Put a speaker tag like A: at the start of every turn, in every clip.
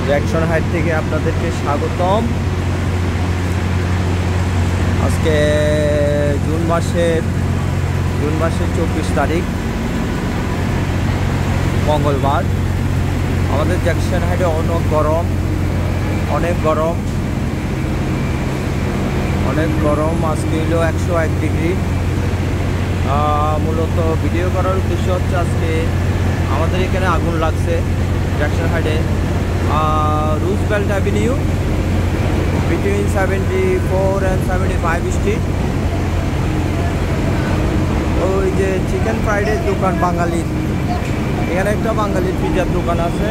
A: Jackson height থেকে আপনাদেরকে স্বাগতম। আজকে জুন মাসের 24 তারিখ মঙ্গলবার। আমাদের জ্যাকসন হাইটে অনেক গরম। আজকে হলো 101 ডিগ্রি। মূলত ভিডিও করার উদ্দেশ্য হচ্ছে আজকে আমাদের এখানে আগুন লাগছে জ্যাকসন হাইটে Roosevelt avenue between 74 and 75 street. ওই যে চিকেন ফ্রাইড রাইস দোকান বাঙালির, এখানে একটা বাঙালির পিজার দোকান আছে,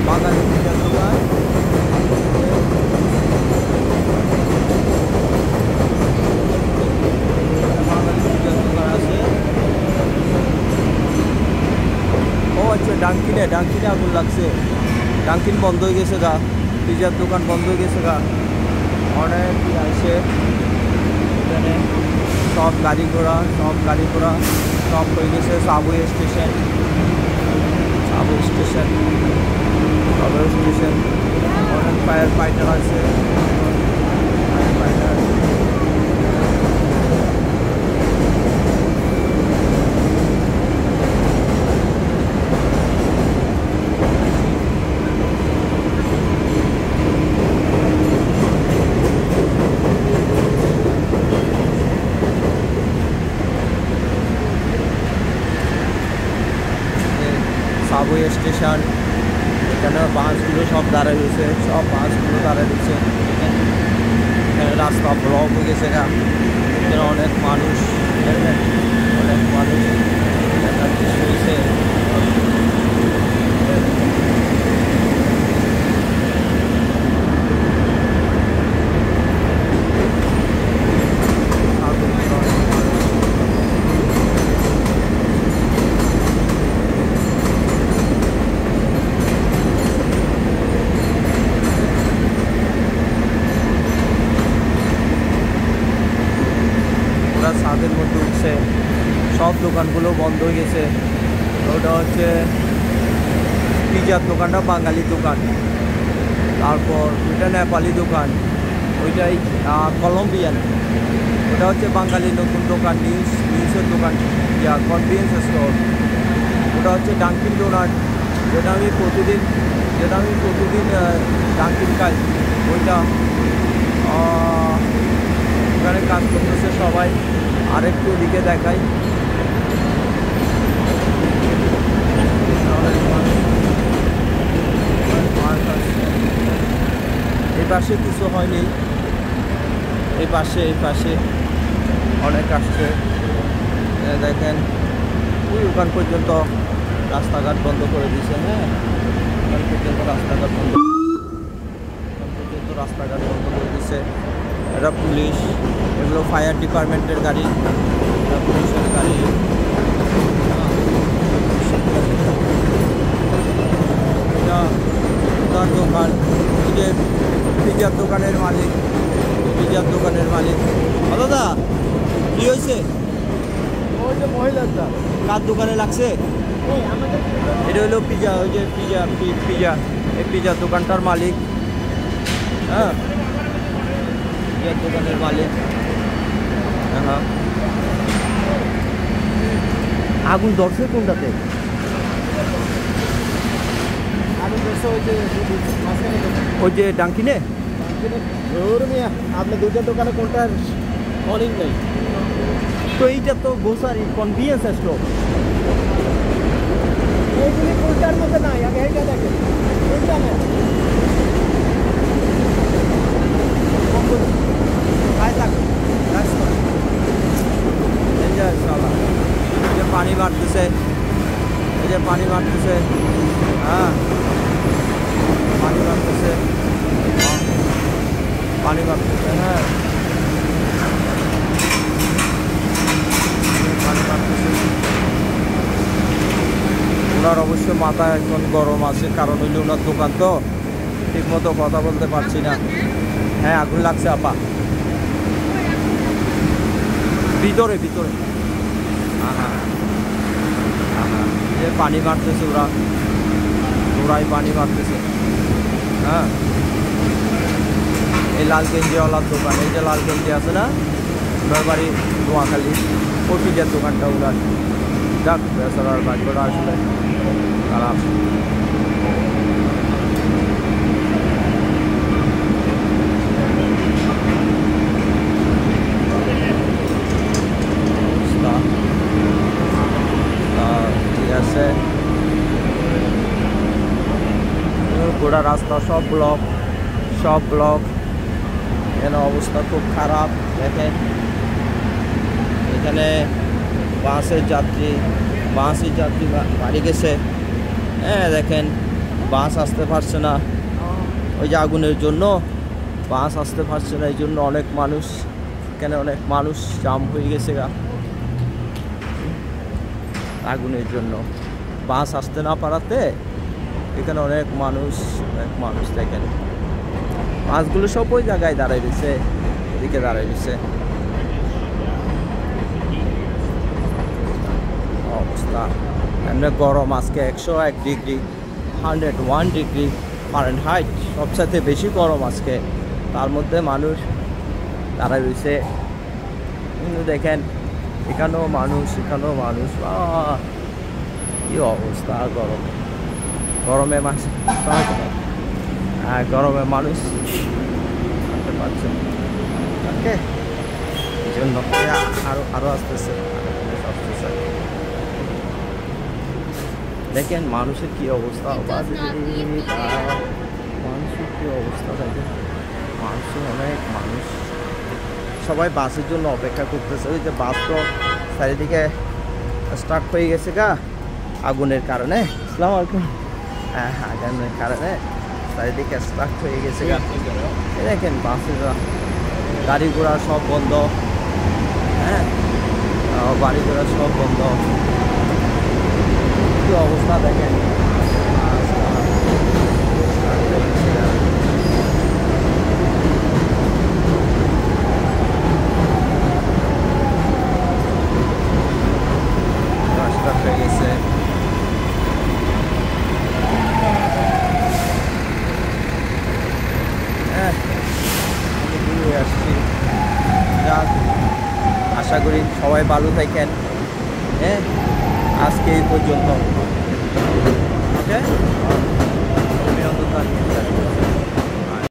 A: বাঙালির পিজার দোকান। ও আচ্ছা, ডাঙ্কিনে আগুন লাগছে। ডাঙ্কিন বন্ধ হয়ে গেছে গা, পিজার দোকান বন্ধ হয়ে গেছে গা। অনেক আসে এখানে, সব গাড়ি ঘোড়া সব হয়ে গেছে। সাবওয়ে স্টেশন অনেক ফায়ার ফাইটার আছে। সাবওয়ে স্টেশন, এখানে বাসগুলো সব দাঁড়ায় রয়েছে, এখানে রাস্তা ব্লক হয়ে গেছে। এখানে অনেক মানুষ হয়েছে। ছাদের মধ্যে উঠছে, সব দোকানগুলো বন্ধ হয়ে গেছে। ওটা হচ্ছে পিজার দোকানটা বাঙালি দোকান, তারপর ওইটা নেপালি দোকান, ওইটাই কলম্বিয়ান, ওটা হচ্ছে বাঙালি নতুন দোকান, নিউজের দোকান, কনভিনিয়েন্স স্টোর। ওটা হচ্ছে ডাঙ্কিন ডোনাট, যেটা আমি প্রতিদিন ডাঙ্কিন খাই। ওইটা ওখানে কাজ করতেছে সবাই। আরেকটু দিকে দেখাই, এই পাশে কিছু হয়নি, এই পাশে অনেক আসছে। দেখেন ওখান পর্যন্ত রাস্তাঘাট বন্ধ করে দিয়েছে। হ্যাঁ, ওখান পর্যন্ত রাস্তাঘাট বন্ধ করে দিচ্ছে। এটা পুলিশ, এগুলো ফায়ার ডিপার্টমেন্টের গাড়ি, পুলিশের গাড়ি। এটা তার দোকান, যে পিজার দোকানের মালিক। দাদা কি হয়েছে? ওই যে মহিলাটা কার দোকানে লাগছে? এটা হলো পিজা, ওই যে পিজা এই পিজার দোকানটার মালিক। হ্যাঁ, দোকানের মালিক। হ্যাঁ, আগুন ধরছে কোনটাতে? ওই যে ডাঙ্কিনে। আপনি দুইটা দোকানে কোনটার অনেক নেই তো, এইটা তো গোসারি কনভিনিয়েন্স স্টোর। এইগুলি কোনটার মধ্যে নাই, আগে এইটা দেখেন। পানি মারতেছে, হ্যাঁ পানি মারতেছে। হ্যাঁ, ওনার অবশ্য মাথা এখন গরম আছে, কারণ হইলে ওনার দোকান তো, ঠিক মতো কথা বলতে পারছি না। হ্যাঁ, আগুন লাগছে আপা, ভিতরে। যে পানি মারতেছে ওরা, পুরাই পানি মারতেছে। হ্যাঁ, এই লাল গেঞ্জিওয়ালার দোকান, এই যে লাল গেঞ্জি আছে না, ওনার বাড়ি নোয়াখালী, ওই পিজার দোকানটা ওনার। যাক, বেচারার ভাগ্যটা আসলে খারাপ। ঠিক আছে, গোটা রাস্তা সব ব্লক, সব ব্লক। এখানে অবস্থা খুব খারাপ। দেখেন এখানে বাসের যাত্রী বাড়ি গেছে। হ্যাঁ দেখেন, বাস আসতে পারছে না, ওই যে আগুনের জন্য বাস আসতে পারছে না। এই জন্য অনেক মানুষ, এখানে অনেক মানুষ জাম হয়ে গেছে গা আগুনের জন্য। বাস আসতে না পারাতে এখানে অনেক মানুষ দেখেন, বাসগুলো সব ওই জায়গায় দাঁড়াই দিছে, এদিকে দাঁড়াই দিছে। অবস্থা এমনি গরম আজকে 101 ডিগ্রি, 101 ডিগ্রি ফারেনহাইট, সবসাথে বেশি গরম আজকে। তার মধ্যে মানুষ দাঁড়াই রয়েছে। কিন্তু দেখেন এখানেও মানুষ, কি অবস্থা। গরমে মানুষ, হ্যাঁ গরমে মানুষ থাকতে পারছে না। ওকে, এই জন্য আরো আসতেছে। দেখেন মানুষের কি অবস্থা, মানুষের কি অবস্থা দেখেন। অনেক মানুষ, সবাই বাসের জন্য অপেক্ষা করতেছে। ওই যে বাস তো চারিদিকে স্টাক হয়ে গেছে গা আগুনের কারণে। আসসালামু আলাইকুম। হ্যাঁ, আগুনের কারণে চারিদিকে স্টাক হয়ে গেছে গা। দেখেন বাসের গাড়ি ঘোড়া সব বন্ধ। হ্যাঁ, বাড়ি ঘোড়া সব বন্ধ। কি অবস্থা দেখেন। হয়ে গেছে। হ্যাঁ, আসছি। যাক, আশা করি সবাই ভালো থাকেন। হ্যাঁ, আজকে এই পর্যন্ত। ওকে।